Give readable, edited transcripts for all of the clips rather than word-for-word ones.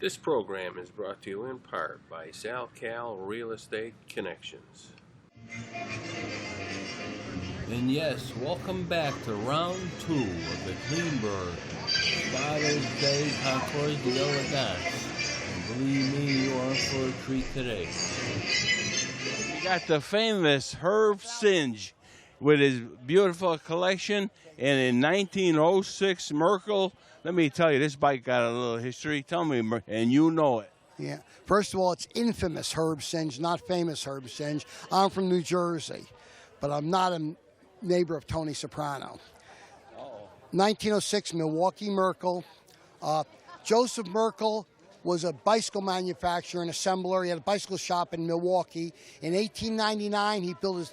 This program is brought to you in part by SalCal Real Estate Connections. And yes, welcome back to round 2 of the Klingberg Father's Day Concours d'Elegance. And believe me, you are for a treat today. We got the famous Herb Singe with his beautiful collection, and in 1906, Merkel. Let me tell you, this bike got a little history. Tell me, and you know it. Yeah. First of all, it's infamous Herb Singe, not famous Herb Singe. I'm from New Jersey, but I'm not a neighbor of Tony Soprano. 1906, Milwaukee Merkel. Joseph Merkel was a bicycle manufacturer and assembler. He had a bicycle shop in Milwaukee. In 1899, he built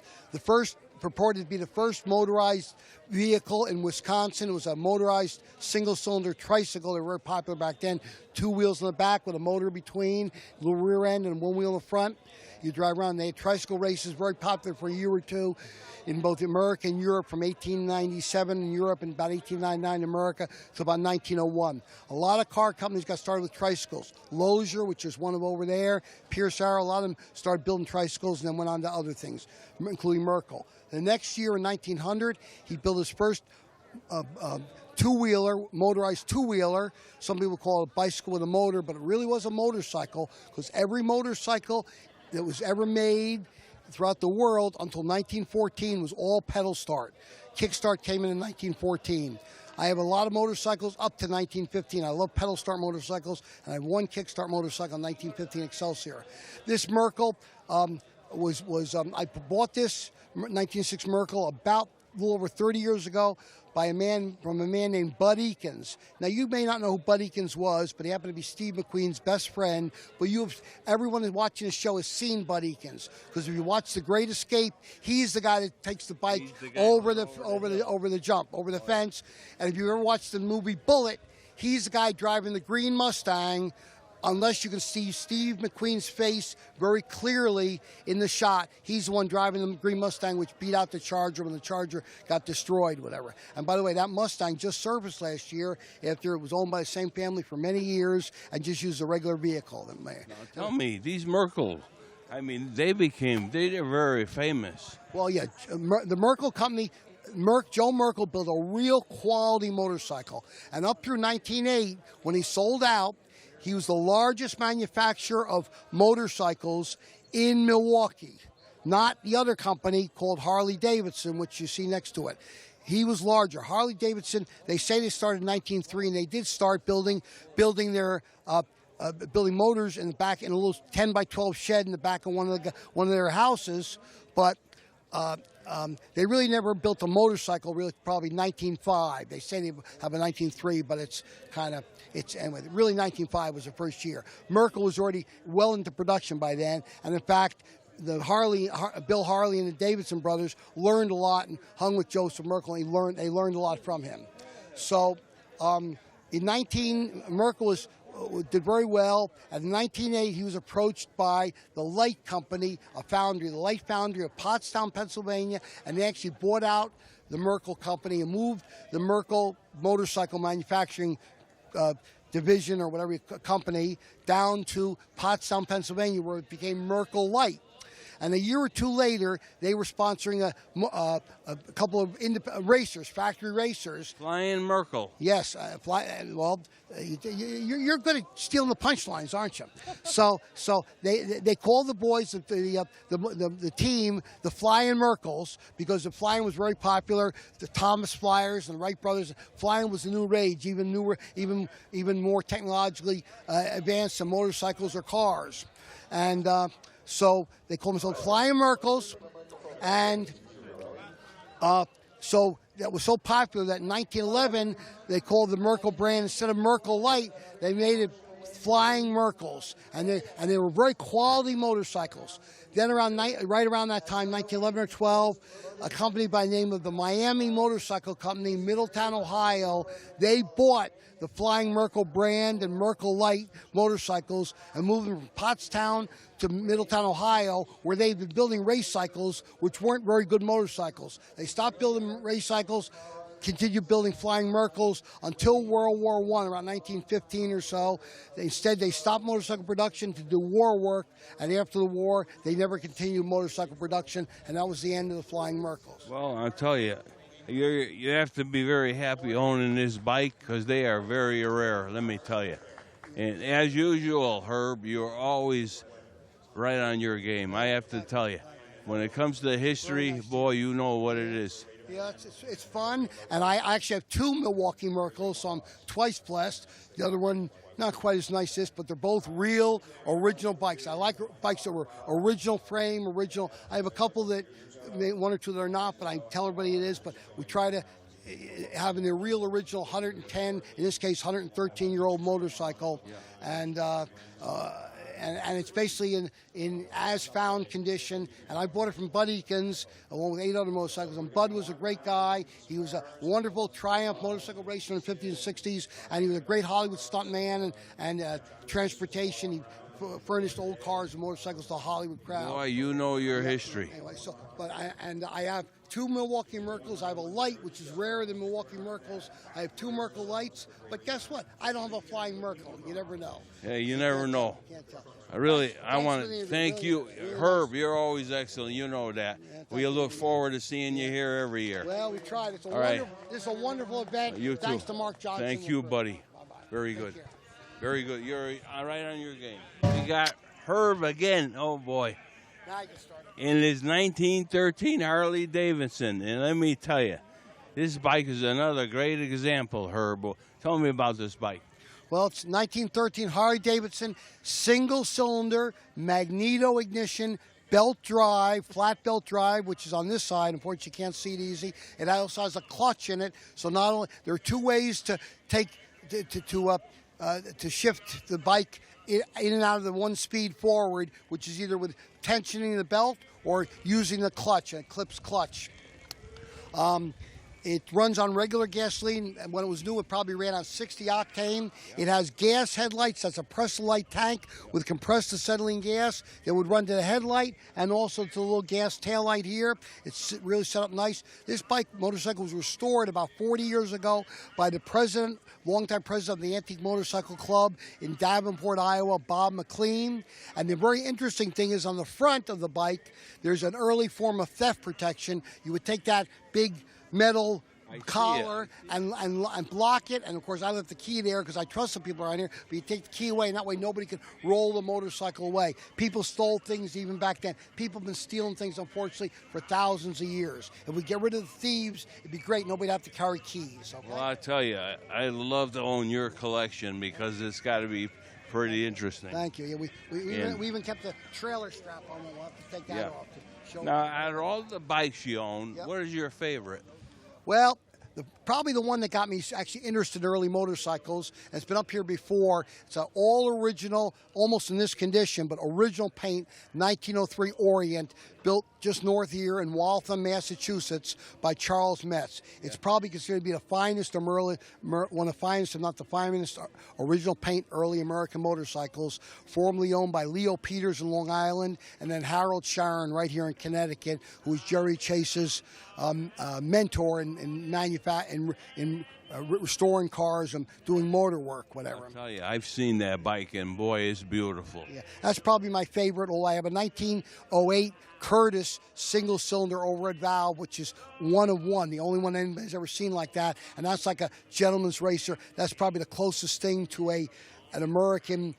purported to be the first motorized vehicle in Wisconsin. It was a motorized single-cylinder tricycle. They were very popular back then. 2 wheels in the back with a motor between, a little rear end and 1 wheel in the front. You drive around. They had tricycle races, very popular for a year or two in both America and Europe, from 1897 in Europe and about 1899 in America to about 1901. A lot of car companies got started with tricycles. Lozier, which is one of over there, Pierce Arrow, a lot of them started building tricycles and then went on to other things, including Merkel. The next year, in 1900, he built his first two-wheeler, motorized two-wheeler. Some people call it a bicycle with a motor, but it really was a motorcycle, because every motorcycle that was ever made throughout the world until 1914 was all pedal start. Kickstart came in 1914. I have a lot of motorcycles up to 1915. I love pedal start motorcycles, and I have one kickstart motorcycle, 1915 Excelsior. This Merkel I bought this 1906 Merkel about a little over 30 years ago by a man named Bud Eakins. Now, you may not know who Bud Eakins was, but he happened to be Steve McQueen's best friend. But everyone who's watching this show has seen Bud Eakins, because if you watch The Great Escape, he's the guy that takes the bike over the fence. And if you ever watched the movie Bullet, he's the guy driving the green Mustang. Unless you can see Steve McQueen's face very clearly in the shot, he's the one driving the green Mustang, which beat out the Charger when the Charger got destroyed, whatever. And by the way, that Mustang just surfaced last year after it was owned by the same family for many years and just used a regular vehicle. Now, tell me, these Merkel, I mean, they're very famous. Well, yeah, the Merkel company, Joe Merkel built a real quality motorcycle. And up through 1908, when he sold out, he was the largest manufacturer of motorcycles in Milwaukee, not the other company called Harley Davidson, which you see next to it. He was larger. Harley Davidson, they say they started in 1903, and they did start building their building motors in the back in a little 10 by 12 shed in the back of one of their houses, but they really never built a motorcycle, really, probably 1905. They say they have a 1903, but anyway, really 1905 was the first year. Merkel was already well into production by then, and in fact, Bill Harley and the Davidson brothers learned a lot and hung with Joseph Merkel, and they learned a lot from him. So Merkel did very well. In 1908, he was approached by the Light Company, the Light Foundry of Pottstown, Pennsylvania, and they actually bought out the Merkel Company and moved the Merkel motorcycle manufacturing division or whatever company down to Pottstown, Pennsylvania, where it became Merkel Light. And a year or two later, they were sponsoring a couple of racers, factory racers. Flying Merkel. Yes. Well, you're good at stealing the punchlines, aren't you? So they called the boys, the team, the Flying Merkels, because the flying was very popular. The Thomas Flyers and the Wright brothers. Flying was the new rage, even more technologically advanced than motorcycles or cars. And so they called themselves Flying Merkels, and so that was so popular that in 1911 they called the Merkel brand, instead of Merkel Light, they made it Flying Merkels, and they were very quality motorcycles. Then right around that time, 1911 or 12, a company by the name of the Miami Motorcycle Company, Middletown, Ohio, they bought the Flying Merkel brand and Merkel Light motorcycles and moved them from Pottstown to Middletown, Ohio, where they've been building race cycles, which weren't very good motorcycles. They stopped building race cycles. continued building flying Merkles until World War I, around 1915 or so. Instead, they stopped motorcycle production to do war work, and after the war, they never continued motorcycle production, and that was the end of the flying Merkles. Well, I'll tell you, you have to be very happy owning this bike because they are very rare, let me tell you. And as usual, Herb, you're always right on your game. I have to tell you, when it comes to history, boy, you know what it is. Yeah, it's fun, and I actually have 2 Milwaukee Merkles, so I'm twice blessed. The other one, not quite as nice as this, but they're both real, original bikes. I like bikes that were original frame, original. I have a couple that, 1 or 2 that are not, but I tell everybody it is, but we try to having the real original 110, in this case 113-year-old motorcycle, and it's basically in as found condition. And I bought it from Bud Eakins along with 8 other motorcycles. And Bud was a great guy. He was a wonderful Triumph motorcycle racer in the 50s and 60s, and he was a great Hollywood stuntman and transportation. He furnished old cars and motorcycles to the Hollywood crowd. Boy, you know your history. Anyway, I have 2 Milwaukee Merkles. I have a light, which is rarer than Milwaukee Merkles. I have 2 Merkle lights, but guess what? I don't have a flying Merkle. You never know. Yeah, you never know. Can't tell. I want to thank you, Herb. You're always excellent. You know that. We look forward to seeing you here every year. Well, we tried. It's a wonderful event. You too. Thanks to Mark Johnson. Thank you, buddy. Bye-bye. Very good. Very good. You're right on your game. We got Herb again. Oh, boy. Now I can start. In his 1913 Harley Davidson. And let me tell you, this bike is another great example, Herb. Tell me about this bike. Well, it's 1913 Harley Davidson, single-cylinder, magneto ignition, belt drive, flat belt drive, which is on this side. Unfortunately, you can't see it easy. It also has a clutch in it. So not only there are 2 ways to take to shift the bike in and out of the 1 speed forward, which is either with tensioning the belt or using the clutch, a Eclipse clutch. It runs on regular gasoline. When it was new, it probably ran on 60 octane. It has gas headlights. That's a press-light tank with compressed acetylene gas that would run to the headlight and also to the little gas taillight here. It's really set up nice. This motorcycle was restored about 40 years ago by the president, longtime president of the Antique Motorcycle Club in Davenport, Iowa, Bob McLean. And the very interesting thing is on the front of the bike, there's an early form of theft protection. You would take that big metal collar and block it, and of course I left the key there because I trust the people around here, but you take the key away and that way nobody can roll the motorcycle away. People stole things even back then. People have been stealing things, unfortunately, for thousands of years. If we get rid of the thieves, it'd be great. Nobody'd have to carry keys. Okay? Well, I tell you, I love to own your collection because it's got to be pretty interesting. Thank you. Yeah, we even kept the trailer strap on. We'll have to take that off to show. Now, out of all the bikes you own, what is your favorite? Well, probably the one that got me actually interested in early motorcycles, and it's been up here before. It's an all-original, almost in this condition, but original paint, 1903 Orient, built just north here in Waltham, Massachusetts, by Charles Metz. It's probably considered to be the finest, one of the finest, if not the finest, original paint early American motorcycles, formerly owned by Leo Peters in Long Island, and then Harold Sharon right here in Connecticut, who was Jerry Chase's mentor in restoring cars and doing motor work, whatever. I'll tell you, I've seen that bike, and boy, it's beautiful. Yeah, that's probably my favorite. I have a 1908 Curtis single-cylinder overhead valve, which is one of one, the only one anybody's ever seen like that, and that's like a gentleman's racer. That's probably the closest thing to an American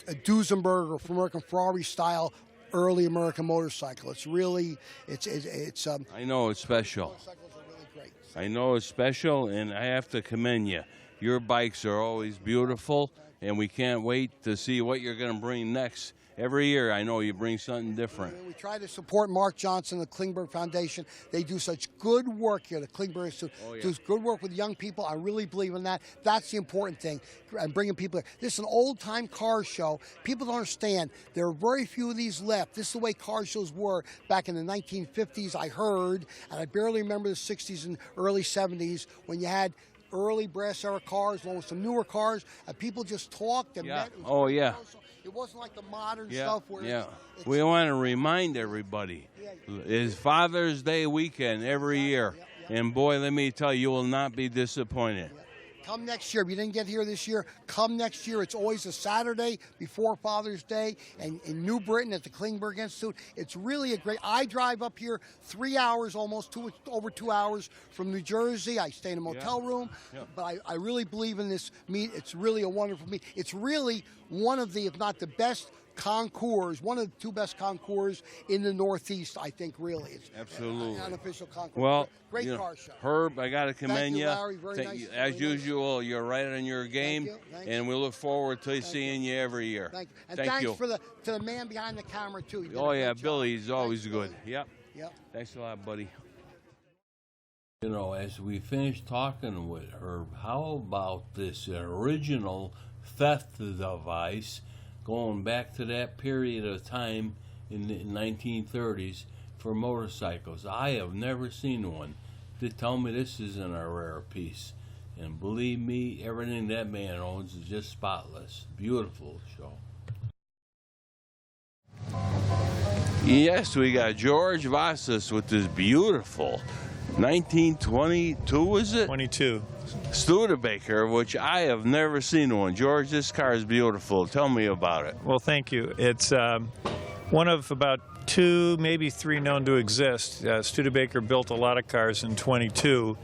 Duesenberg or American Ferrari style early American motorcycle. It's really, it's. I know it's special. Motorcycles are really great. I know it's special, and I have to commend you. Your bikes are always beautiful, and we can't wait to see what you're going to bring next. Every year, I know you bring something different. We try to support Mark Johnson, the Klingberg Foundation. They do such good work here. The Klingberg does good work with young people. I really believe in that. That's the important thing, and bringing people here. This is an old-time car show. People don't understand. There are very few of these left. This is the way car shows were back in the 1950s, I heard, and I barely remember the 60s and early 70s when you had early brass era cars along with some newer cars, and people just talked and met. It wasn't like the modern stuff where we want to remind everybody, it's Father's Day weekend every year. And boy, let me tell you, you will not be disappointed. Come next year. If you didn't get here this year, come next year. It's always a Saturday before Father's Day, and in New Britain at the Klingberg Institute. It's really a great. I drive up here 3 hours, almost over 2 hours from New Jersey. I stay in a motel room, but I really believe in this meet. It's really a wonderful meet. It's really one of the, if not the best concours, one of the two best concours in the Northeast, I think, really. It's absolutely. An unofficial concours. Well, great car show. Herb, I got to commend you. Larry. Very nice. As usual, you're right on your game, and we look forward to seeing you every year. Thank you. And thanks to the man behind the camera, too. Oh, yeah, Billy's always good. Yep. Yep. Thanks a lot, buddy. You know, as we finished talking with Herb, how about this original theft device going back to that period of time in the 1930s for motorcycles? I have never seen one. They tell me this isn't a rare piece. And believe me, everything that man owns is just spotless. Beautiful show. Yes, we got George Vasas with this beautiful 1922, is it? 22. Studebaker, which I have never seen one. George, this car is beautiful. Tell me about it. Well, thank you. It's one of about 2, maybe 3 known to exist. Studebaker built a lot of cars in 22,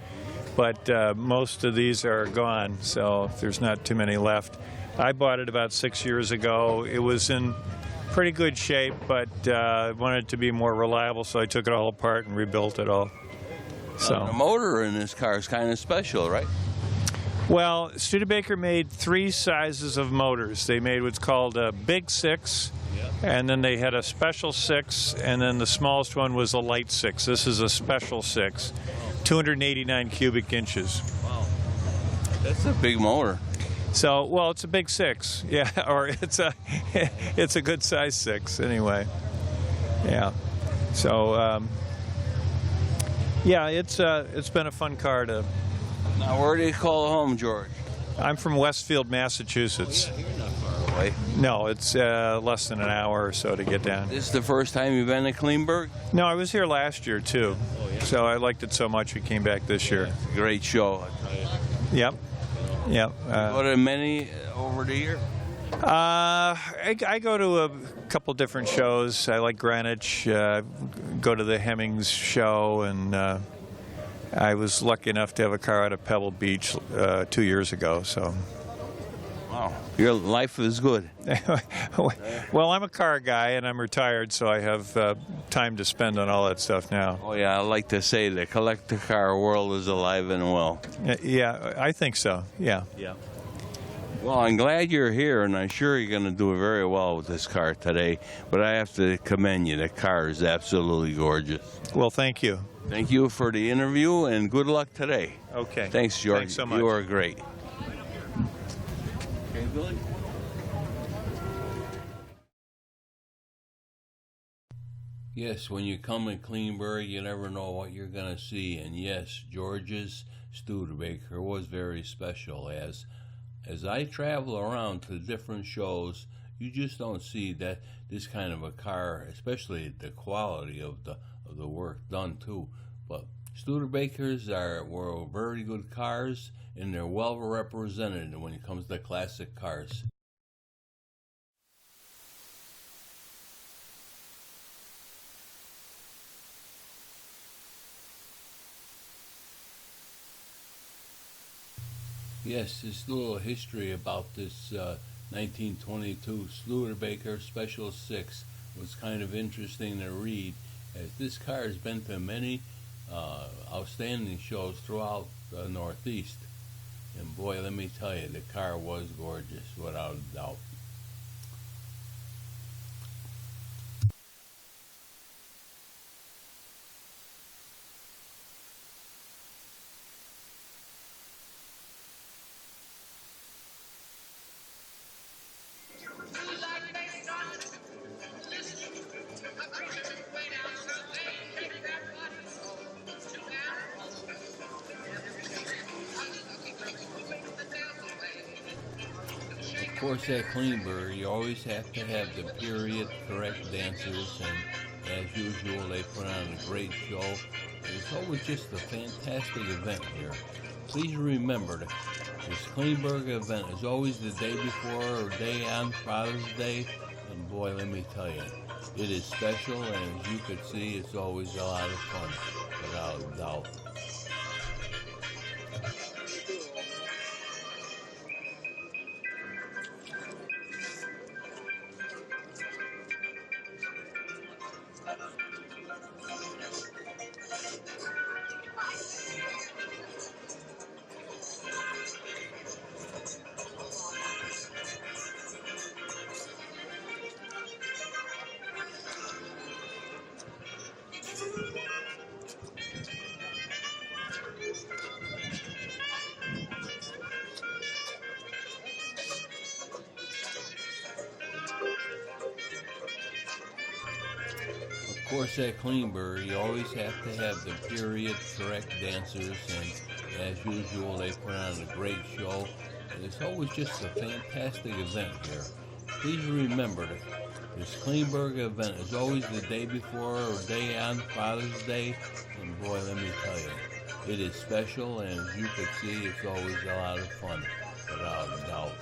but most of these are gone, so there's not too many left. I bought it about 6 years ago. It was in pretty good shape, but I wanted it to be more reliable, so I took it all apart and rebuilt it all. So the motor in this car is kind of special, right? Well, Studebaker made 3 sizes of motors. They made what's called a Big 6, and then they had a Special 6, and then the smallest one was a Light 6. This is a Special 6, 289 cubic inches. Wow. That's a big motor. So, well, it's a Big 6, yeah, or it's a good size 6 anyway. Yeah. So, yeah, it's been a fun car to. Now, where do you call home, George? I'm from Westfield, Massachusetts. You're not far away. No, it's less than an hour or so to get down. This is the first time you've been to Klingberg? No, I was here last year too. Oh, yeah. So I liked it so much we came back this year. Great show, I tell you. Yep. Yep. Go to many over the year? I go to a couple different shows. I like Greenwich. Go to the Hemmings show, and I was lucky enough to have a car out of Pebble Beach 2 years ago. So. Wow, your life is good. Well, I'm a car guy, and I'm retired, so I have time to spend on all that stuff now. Oh, yeah, I like to say the collector car world is alive and well. Yeah, I think so, yeah. Yeah. Well, I'm glad you're here, and I'm sure you're going to do very well with this car today, but I have to commend you. The car is absolutely gorgeous. Well, thank you. Thank you for the interview, and good luck today. Okay. Thanks, George. Thanks so much. You are great. Okay, Billy? Yes, when you come to Klingberg, you never know what you're going to see. And yes, George's Studebaker was very special. As I travel around to different shows, you just don't see that this kind of a car, especially the quality of the work done too. But Studebakers were very good cars, and they're well represented when it comes to classic cars. Yes, this little history about this 1922 Studebaker Special 6 was kind of interesting to read, as this car has been to many outstanding shows throughout the Northeast. And boy, let me tell you, the car was gorgeous, without a doubt. Of course, at Klingberg, you always have to have the period correct dancers, and as usual, they put on a great show. This it's always just a fantastic event here. Please remember that this Klingberg event is always the day before or day on Father's Day, and boy, let me tell you, it is special, and as you can see, it's always a lot of fun, without a doubt. Of course, at Klingberg, you always have to have the period correct dancers, and as usual, they put on a great show. And it's always just a fantastic event here. Please remember that this Klingberg event is always the day before or day on Father's Day, and boy, let me tell you, it is special, and as you can see, it's always a lot of fun, without a doubt.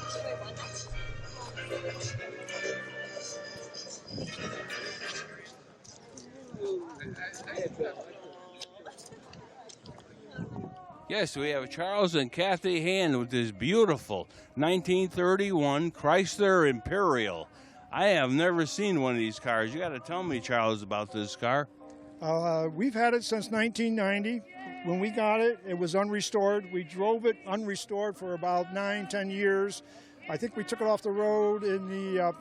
Yes, we have Charles and Kathy Hand with this beautiful 1931 Chrysler Imperial. I have never seen one of these cars. You got to tell me, Charles, about this car. We've had it since 1990. When we got it, it was unrestored. We drove it unrestored for about 9-10 years. I think we took it off the road in the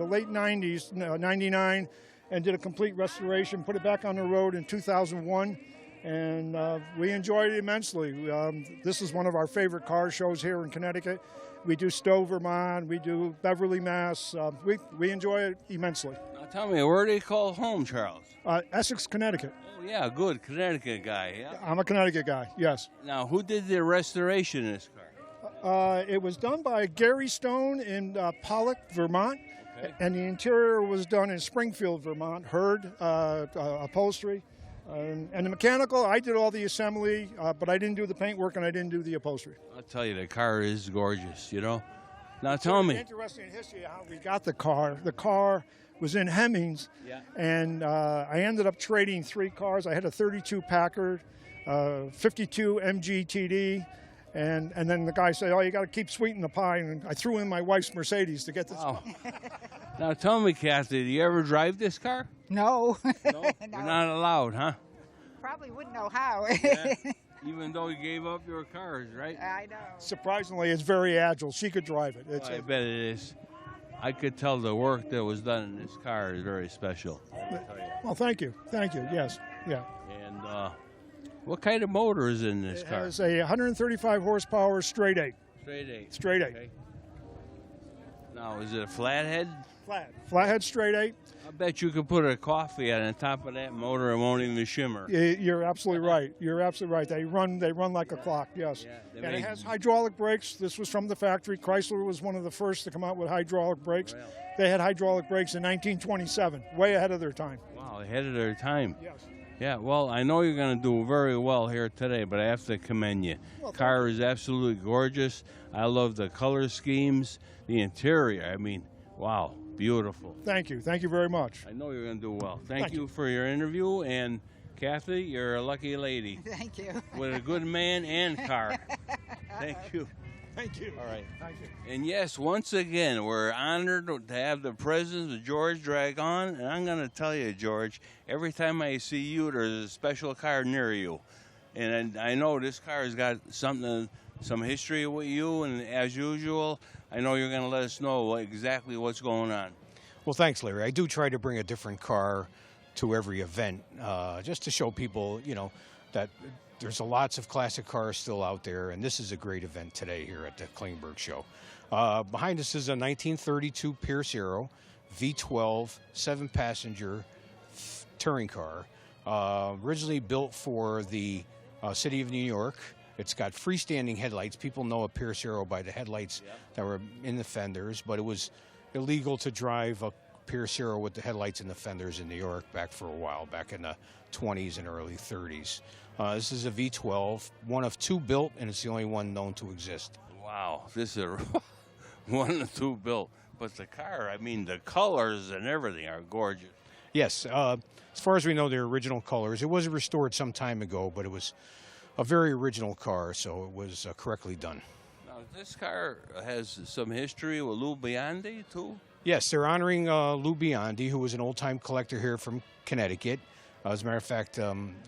late 90s, 99, and did a complete restoration, put it back on the road in 2001. And we enjoyed it immensely. This is one of our favorite car shows here in Connecticut. We do Stowe, Vermont. We do Beverly, Mass. We enjoy it immensely. Now tell me, where do you call home, Charles? Essex, Connecticut. Oh, yeah, good. Connecticut guy, yeah? I'm a Connecticut guy, yes. Now, who did the restoration of this car? It was done by Gary Stone in Pollock, Vermont. Okay. And the interior was done in Springfield, Vermont. Hurd upholstery. And the mechanical, I did all the assembly, but I didn't do the paint work and I didn't do the upholstery. I'll tell you, the car is gorgeous, you know. Now tell me. Interesting history of how we got the car. The car was in Hemmings, yeah. And I ended up trading 3 cars. I had a 32 Packard, 52 MG TD, and then the guy said, "Oh, you got to keep sweetening the pie," and I threw in my wife's Mercedes to get this. Wow. Now tell me, Kathy, do you ever drive this car? No. No? No. You're not allowed, huh? Probably wouldn't know how. Yeah. Even though you gave up your cars, right? I know. Surprisingly, it's very agile. She could drive it. I bet it is. I could tell the work that was done in this car is very special. Well, thank you. Thank you. Yes. Yeah. And what kind of motor is in this car? It has a 135 horsepower straight 8. Straight 8. Straight 8. Okay. Now, is it a flathead? Flathead straight 8. I bet you could put a coffee on the top of that motor and won't even shimmer. You're absolutely right. You're absolutely right. They run like a clock. Yes. Yeah, and it has hydraulic brakes. This was from the factory. Chrysler was one of the first to come out with hydraulic brakes. Well, they had hydraulic brakes in 1927, way ahead of their time. Wow, ahead of their time. Yes. Yeah, well, I know you're going to do very well here today, but I have to commend you. Well, car is absolutely gorgeous. I love the color schemes, the interior. I mean, wow, beautiful. Thank you. Thank you very much. I know you're going to do well. Thank you for your interview, and Kathy, you're a lucky lady. Thank you. With a good man and car. Thank you. Thank you. All right. Thank you. And yes, once again, we're honored to have the presence of George Dragon. And I'm going to tell you, George, every time I see you, there's a special car near you. And I know this car has got some history with you. And as usual, I know you're going to let us know exactly what's going on. Well, thanks, Larry. I do try to bring a different car to every event, just to show people, you know, that there's lots of classic cars still out there, and this is a great event today here at the Klingberg Show. Behind us is a 1932 Pierce Arrow V12 7-passenger touring car, originally built for the city of New York. It's got freestanding headlights. People know a Pierce Arrow by the headlights that were in the fenders, but it was illegal to drive Pierce Hero with the headlights and the fenders in New York back for a while, back in the 20s and early 30s. This is a V12, one of two built, and it's the only one known to exist. Wow, this is a one of two built. But the car, I mean, the colors and everything are gorgeous. Yes, as far as we know, they're original colors. It was restored some time ago, but it was a very original car, so it was correctly done. Now, this car has some history with Lou Biondi, too? Yes, they're honoring Lou Biondi, who was an old-time collector here from Connecticut. As a matter of fact,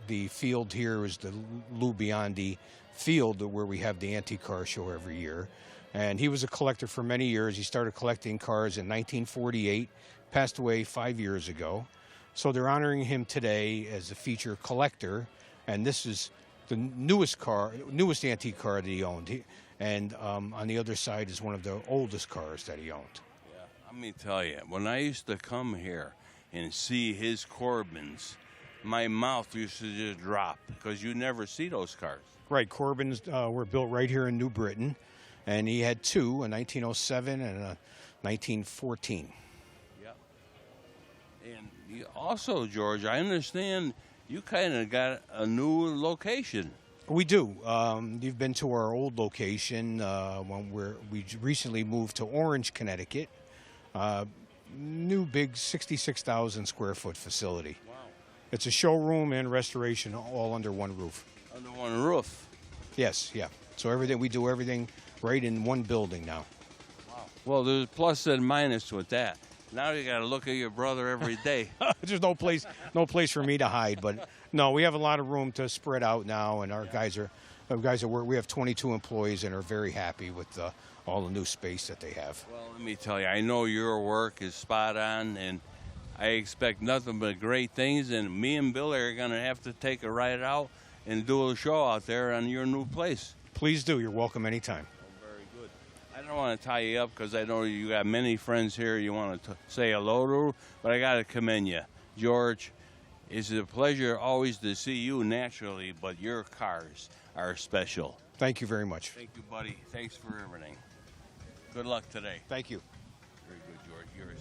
the field here is the Lou Biondi field where we have the antique car show every year. And he was a collector for many years. He started collecting cars in 1948, passed away 5 years ago. So they're honoring him today as a feature collector. And this is the newest antique car that he owned. And on the other side is one of the oldest cars that he owned. Yeah, let me tell you, when I used to come here and see his Corbins, my mouth used to just drop because you never see those cars. Right, Corbins were built right here in New Britain. And he had two, a 1907 and a 1914. Yep. And also, George, I understand you kind of got a new location. We do. You've been to our old location when we recently moved to Orange, Connecticut. New big 66,000 square foot facility. Wow. It's a showroom and restoration all under one roof. Under one roof? Yes, yeah. So we do everything right in one building now. Wow. Well, there's plus and minus with that. Now you got to look at your brother every day. There's no place for me to hide. But no, we have a lot of room to spread out now, and our guys are we have 22 employees and are very happy with all the new space that they have. Well, let me tell you, I know your work is spot on, and I expect nothing but great things. And me and Billy are going to have to take a ride out and do a show out there on your new place. Please do. You're welcome anytime. I don't want to tie you up because I know you got many friends here you want to say hello to, but I got to commend you. George, it's a pleasure always to see you naturally, but your cars are special. Thank you very much. Thank you, buddy. Thanks for everything. Good luck today. Thank you. Very good, George. Yours.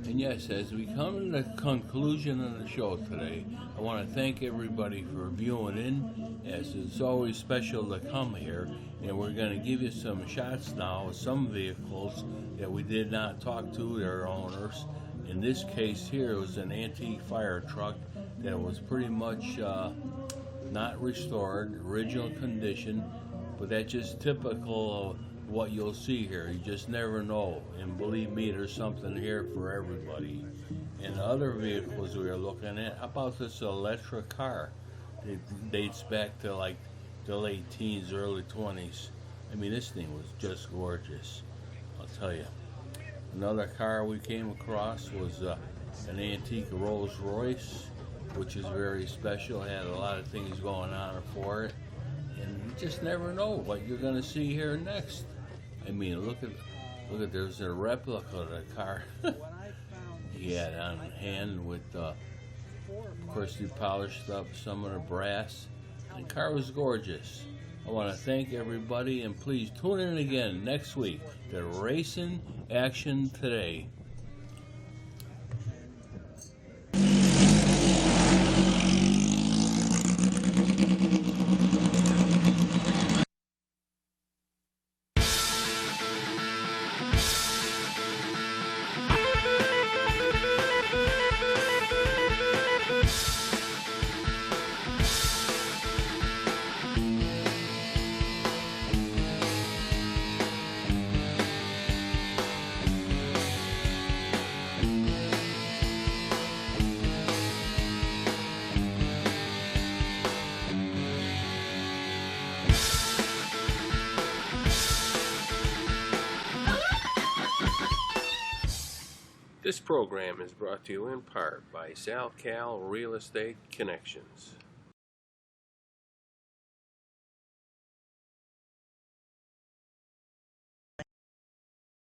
And yes, as we come to the conclusion of the show today, I want to thank everybody for viewing in, as it's always special to come here. And we're going to give you some shots now of some vehicles that we did not talk to their owners. In this case here, it was an antique fire truck that was pretty much not restored, original condition, but that's just typical of what you'll see here. You just never know, and believe me, there's something here for everybody. And the other vehicles we are looking at, how about this electric car? It dates back to like the late teens, early 20s. I mean, this thing was just gorgeous, I'll tell you. Another car we came across was an antique Rolls Royce, which is very special. It had a lot of things going on for it, and you just never know what you're going to see here next. I mean, look at there's a replica of the car he had on hand with, of course, he polished up some of the brass. The car was gorgeous. I want to thank everybody, and please tune in again next week to Racing Action Today. This program is brought to you in part by SalCal Real Estate Connections.